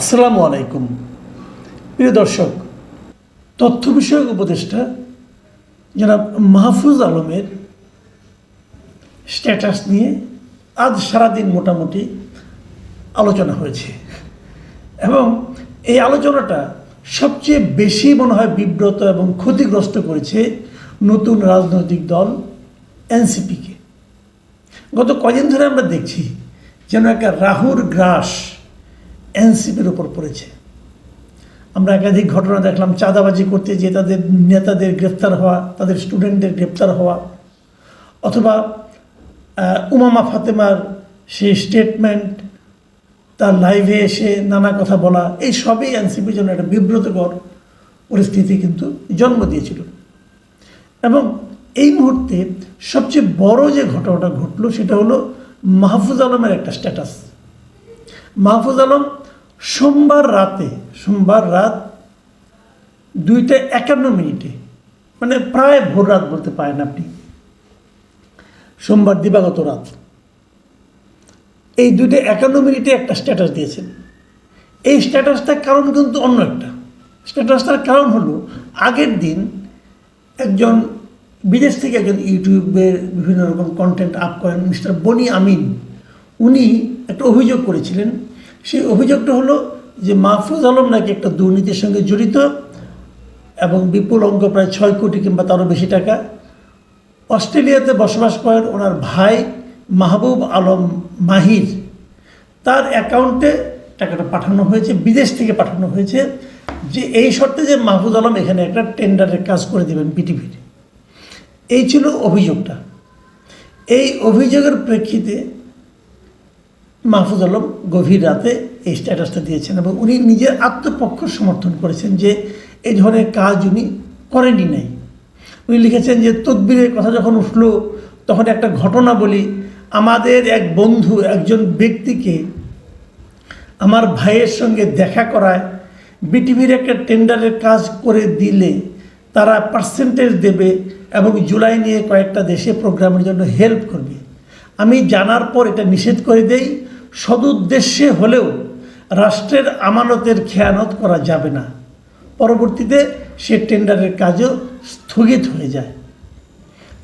আসসালামু আলাইকুম প্রিয় দর্শক, তথ্য বিষয়ক উপদেষ্টা জনাব মাহফুজ আলমের স্ট্যাটাস নিয়ে আজ সারাদিন মোটামুটি আলোচনা হয়েছে এবং এই আলোচনাটা সবচেয়ে বেশি মনে হয় বিব্রত এবং ক্ষতিগ্রস্ত করেছে নতুন রাজনৈতিক দল এনসিপিকে। গত কয়েকদিন ধরে আমরা দেখছি যেন একটা রাহুর গ্রাস এনসিপির উপর পড়েছে। আমরা একাধিক ঘটনা দেখলাম, চাঁদাবাজি করতে যে তাদের নেতাদের গ্রেপ্তার হওয়া, তাদের স্টুডেন্টদের গ্রেপ্তার হওয়া, অথবা উমামা ফাতেমার সেই স্টেটমেন্ট, তার লাইভে এসে নানা কথা বলা, এই সবই এনসিপির জন্য একটা বিব্রতকর পরিস্থিতি কিন্তু জন্ম দিয়েছিল। এবং এই মুহূর্তে সবচেয়ে বড় যে ঘটনাটা ঘটলো সেটা হলো মাহফুজ আলমের একটা স্ট্যাটাস। মাহফুজ আলম সোমবার রাত 2:51 মানে প্রায় ভোর রাত বলতে পারেন আপনি, সোমবার দিবাগত রাত, এই 2:51 একটা স্ট্যাটাস দিয়েছেন। এই স্ট্যাটাসটার কারণ কিন্তু অন্য একটা। স্ট্যাটাসটার কারণ হলো আগের দিন একজন বিদেশ থেকে একজন ইউটিউবের বিভিন্ন রকম কন্টেন্ট আপ করেন মিস্টার বনি আমিন, উনি একটা অভিযোগ করেছিলেন। সেই অভিযোগটা হলো যে মাহফুজ আলম নাকি একটা দুর্নীতির সঙ্গে জড়িত এবং বিপুল অঙ্ক প্রায় 6 কোটি কিংবা তারও বেশি টাকা অস্ট্রেলিয়াতে বসবাস করেন ওনার ভাই মাহবুব আলম মাহির, তার অ্যাকাউন্টে টাকাটা পাঠানো হয়েছে, বিদেশ থেকে পাঠানো হয়েছে, যে এই শর্তে যে মাহফুজ আলম এখানে একটা টেন্ডারের কাজ করে দেবেন বিটিভির। এই ছিল অভিযোগটা। এই অভিযোগের প্রেক্ষিতে মাহফুজ আলম গভীর রাতে এই স্ট্যাটাসটা দিয়েছেন এবং উনি নিজের আত্মপক্ষ সমর্থন করেছেন যে এই ধরনের কাজ উনি করেনই নাই। উনি লিখেছেন যে তদবিরের কথা যখন উঠলো তখন একটা ঘটনা বলি, আমাদের এক বন্ধু একজন ব্যক্তিকে আমার ভাইয়ের সঙ্গে দেখা করায় বিটিভির একটা টেন্ডারের কাজ করে দিলে তারা পার্সেন্টেজ দেবে এবং জুলাই নিয়ে কয়েকটা দেশে প্রোগ্রামের জন্য হেল্প করবে। আমি জানার পর এটা নিষেধ করে দেই, সদুদ্দেশ্যে হলেও রাষ্ট্রের আমানতের খেয়ানত করা যাবে না। পরবর্তীতে সে টেন্ডারের কাজও স্থগিত হয়ে যায়।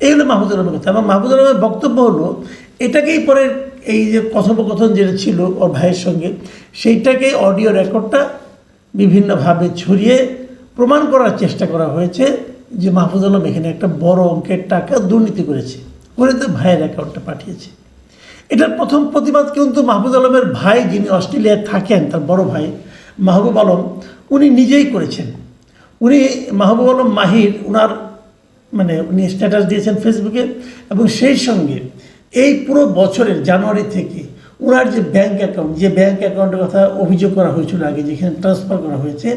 এই হলো মাহফুজ আলমের কথা। এবং মাহফুজ আলমের বক্তব্য হলো এটাকেই পরে এই যে কথোপকথন যেটা ছিল ওর ভাইয়ের সঙ্গে, সেইটাকে অডিও রেকর্ডটা বিভিন্নভাবে ছড়িয়ে প্রমাণ করার চেষ্টা করা হয়েছে যে মাহফুজ আলম এখানে একটা বড় অঙ্কের টাকা দুর্নীতি করেছে, করে তো ভাইয়ের অ্যাকাউন্টে পাঠিয়েছে। এটার প্রথম প্রতিবাদ কিন্তু মাহফুজ আলমের ভাই, যিনি অস্ট্রেলিয়ায় থাকেন, তার বড় ভাই মাহবুব আলম, উনি নিজেই করেছেন। উনি মাহবুব আলম মাহির উনি স্ট্যাটাস দিয়েছেন ফেসবুকে এবং সেই সঙ্গে এই পুরো বছরের জানুয়ারি থেকে ওনার যে ব্যাঙ্ক অ্যাকাউন্টের কথা অভিযোগ করা হয়েছিল আগে, যেখানে ট্রান্সফার করা হয়েছে,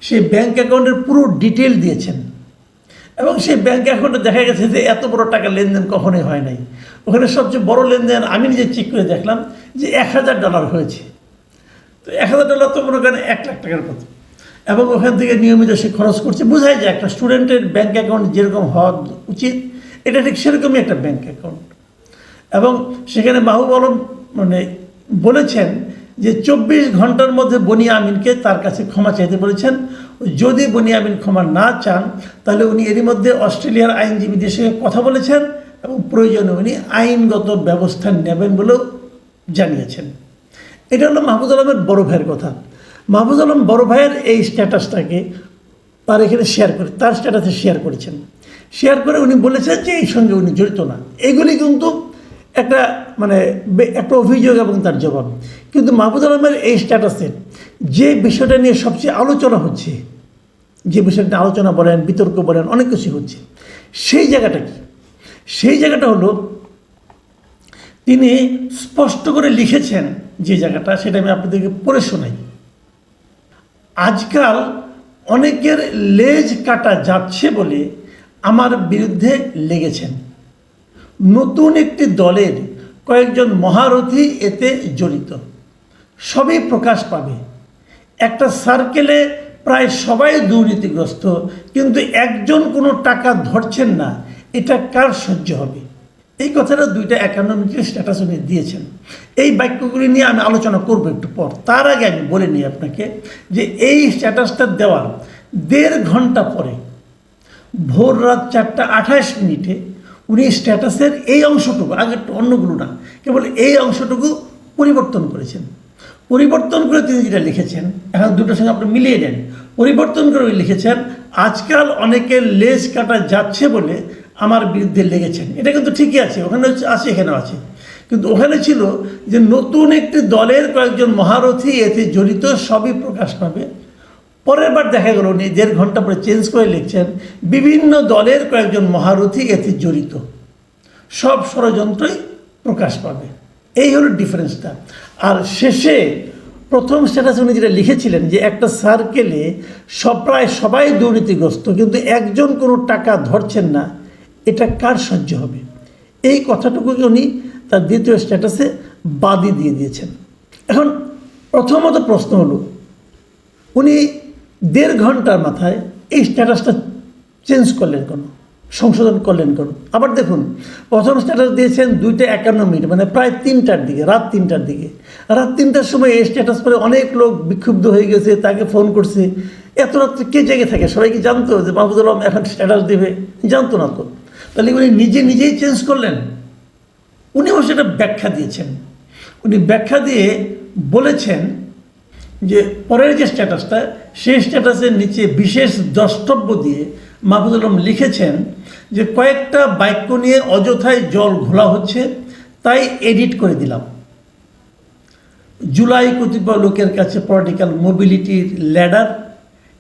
সেই ব্যাঙ্ক অ্যাকাউন্টের পুরো ডিটেল দিয়েছেন। এবং সেই ব্যাঙ্ক অ্যাকাউন্টে দেখা গেছে যে এত বড় টাকা লেনদেন কখনোই হয় নাই। ওখানে সবচেয়ে বড় লেনদেন আমি নিজে চেক করে দেখলাম যে $1000 হয়েছে। তো $1000 তো মনে করেন 1 লাখ টাকার মতো। এবং ওখান থেকে নিয়মিত সে খরচ করছে। বোঝাই যায় একটা স্টুডেন্টের ব্যাঙ্ক অ্যাকাউন্ট যেরকম হওয়া উচিত এটা ঠিক সেরকমই একটা ব্যাঙ্ক অ্যাকাউন্ট। এবং সেখানে মাহবুব আলম বলেছেন যে 24 ঘন্টার মধ্যে বনি আমিনকে তার কাছে ক্ষমা চাইতে বলেছেন। যদি বনি আমিন ক্ষমা না চান তাহলে উনি এরই মধ্যে অস্ট্রেলিয়ার আইনজীবীদের সঙ্গে কথা বলেছেন এবং প্রয়োজনে উনি আইনগত ব্যবস্থা নেবেন বলেও জানিয়েছেন। এটা হলো মাহফুজ আলমের বড় ভাইয়ের কথা। মাহফুজ আলম বড় ভাইয়ের এই স্ট্যাটাসটাকে তার এখানে তার স্ট্যাটাসে শেয়ার করেছেন। শেয়ার করে উনি বলেছেন যে এই সঙ্গে উনি জড়িত না। এগুলি কিন্তু একটা একটা অভিযোগ এবং তার জবাব। কিন্তু মাহফুজ আলমের এই স্ট্যাটাসে যে বিষয়টা নিয়ে সবচেয়ে আলোচনা হচ্ছে, যে বিষয়টা আলোচনা বলেন, বিতর্ক বলেন, অনেক কিছু হচ্ছে, সেই জায়গাটা কি? সেই জায়গাটা হলো তিনি স্পষ্ট করে লিখেছেন যে জায়গাটা, সেটা আমি আপনাদেরকে পড়ে শোনাই। আজকাল অনেকের লেজ কাটা যাচ্ছে বলে আমার বিরুদ্ধে লেগেছেন। নতুন একটি দলের কয়েকজন মহারথী এতে জড়িত, সবই প্রকাশ পাবে। একটা সার্কেলে প্রায় সবাই দুর্নীতিগ্রস্ত, কিন্তু একজন কোনো টাকা ধরছেন না, এটা কার সহ্য হবে? এই কথাটা 2টা 51 মিনিটের স্ট্যাটাস উনি দিয়েছেন। এই বাক্যগুলি নিয়ে আমি আলোচনা করব একটু পর। তার আগে আমি বলে নিই আপনাকে যে এই স্ট্যাটাসটা দেওয়ার 1.5 ঘন্টা পরে ভোর রাত 4:28 উনি স্ট্যাটাসের এই অংশটুকু, আগে অন্যগুলো না, কেবল এই অংশটুকু পরিবর্তন করেছেন। পরিবর্তন করে তিনি যেটা লিখেছেন, এখন দুটোর সঙ্গে আপনি মিলিয়ে নেন। পরিবর্তন করে লিখেছেন, আজকাল অনেকের লেজ কাটা যাচ্ছে বলে আমার বিরুদ্ধে লেগেছেন। এটা কিন্তু ঠিকই আছে, ওখানে আছে, এখানেও আছে। কিন্তু ওখানে ছিল যে নতুন একটি দলের কয়েকজন মহারথী এতে জড়িত, সবই প্রকাশ পাবে। পরের বার দেখা গেল উনি 1.5 ঘন্টা পরে চেঞ্জ করে লিখছেন, বিভিন্ন দলের কয়েকজন মহারথী এতে জড়িত, সব ষড়যন্ত্রই প্রকাশ পাবে। এই হলো ডিফারেন্সটা। আর শেষে প্রথম স্ট্যাটাস উনি যেটা লিখেছিলেন যে একটা সার্কেলে প্রায় সবাই দুর্নীতিগ্রস্ত, কিন্তু একজন কোনো টাকা ধরছেন না, এটা কার সহ্য হবে? এই কথাটুকুকে উনি তার দ্বিতীয় স্ট্যাটাসে বাদই দিয়ে দিয়েছেন। এখন প্রথমত প্রশ্ন হলো, উনি 1.5 ঘন্টার মাথায় এই স্ট্যাটাসটা চেঞ্জ করলেন কেন, সংশোধন করলেন কেন? আবার দেখুন, প্রথম স্ট্যাটাস দিয়েছেন 2:51, মানে প্রায় 3টার দিকে, রাত 3টার দিকে। রাত 3টার সময় এই স্ট্যাটাস পরে অনেক লোক বিক্ষুব্ধ হয়ে গেছে, তাকে ফোন করছে। এত রাত্রে কে জেগে থাকে? সবাই কি জানতো যে মাহফুজুল আলম এখন স্ট্যাটাস দেবে? জানতো না তো। তাহলে উনি নিজেই চেঞ্জ করলেন। উনি অবশ্য এটা ব্যাখ্যা দিয়েছেন। উনি ব্যাখ্যা দিয়ে বলেছেন যে পরের যে স্ট্যাটাসটা, সেই স্ট্যাটাসের নিচে বিশেষ দ্রষ্টব্য দিয়ে মাহফুজুল আলম লিখেছেন যে কয়েকটা বাক্য নিয়ে অযথায় জল ঘোলা হচ্ছে, তাই এডিট করে দিলাম। জুলাই কতিপয় লোকের কাছে পলিটিক্যাল মোবিলিটির ল্যাডার,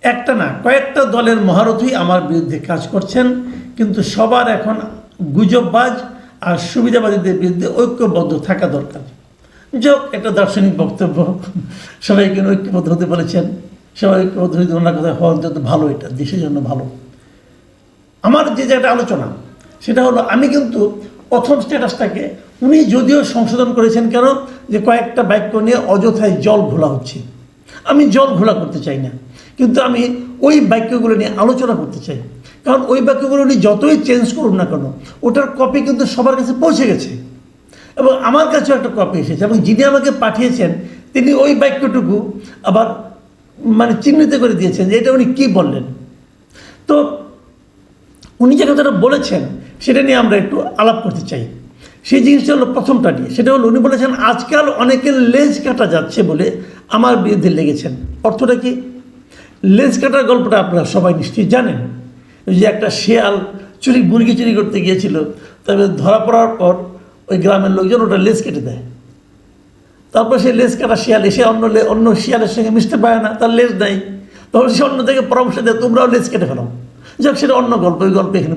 একটা না কয়েকটা দলের মহারথী আমার বিরুদ্ধে কাজ করছেন, কিন্তু সবার এখন গুজববাজ আর সুবিধাবাদীদের বিরুদ্ধে ঐক্যবদ্ধ থাকা দরকার। যাক, একটা দার্শনিক বক্তব্য, সবাইকে ঐক্যবদ্ধ হতে বলেছেন, সবাই ঐক্যবদ্ধ হতে ওনার কথা হওয়া অন্তত ভালো, এটা দেশের জন্য ভালো। আমার যে একটা আলোচনা সেটা হলো, আমি কিন্তু প্রথম স্ট্যাটাসটাকে উনি যদিও সংশোধন করেছেন কেন, যে কয়েকটা বাক্য নিয়ে অযথায় জল ঘোলা হচ্ছে। আমি জল ঘোলা করতে চাই না, কিন্তু আমি ওই বাক্যগুলো নিয়ে আলোচনা করতে চাই। কারণ ওই বাক্যগুলো উনি যতই চেঞ্জ করুন না কেন, ওটার কপি কিন্তু সবার কাছে পৌঁছে গেছে, এবং আমার কাছেও একটা কপি এসেছে, এবং যিনি আমাকে পাঠিয়েছেন তিনি ওই বাক্যটুকু আবার মানে চিহ্নিত করে দিয়েছেন যে এটা উনি কী বললেন। তো উনি যে কথাটা বলেছেন সেটা নিয়ে আমরা একটু আলাপ করতে চাই। সেই জিনিসটা হলো প্রথমটা নিয়ে, সেটা হলো উনি বলেছেন আজকাল অনেকের লেজ কাটা যাচ্ছে বলে আমার বিরুদ্ধে লেগেছেন। অর্থটা কি? লেজ কাটার গল্পটা আপনারা সবাই নিশ্চয়ই জানেন। যে একটা শেয়াল মুরগি চুরি করতে গিয়েছিল, তবে ধরা পড়ার পর ওই গ্রামের লোকজন ওটা লেজ কেটে দেয়। তারপর সেই লেজ কাটা শিয়াল এসে অন্য শিয়ালের সঙ্গে মিশতে পারে না, তার লেজ দেয়। তখন সে অন্য থেকে পরামর্শ দেয় তোমরাও লেজ কেটে ফেলো। যাক, সেটা অন্য গল্প, ওই গল্প এখানে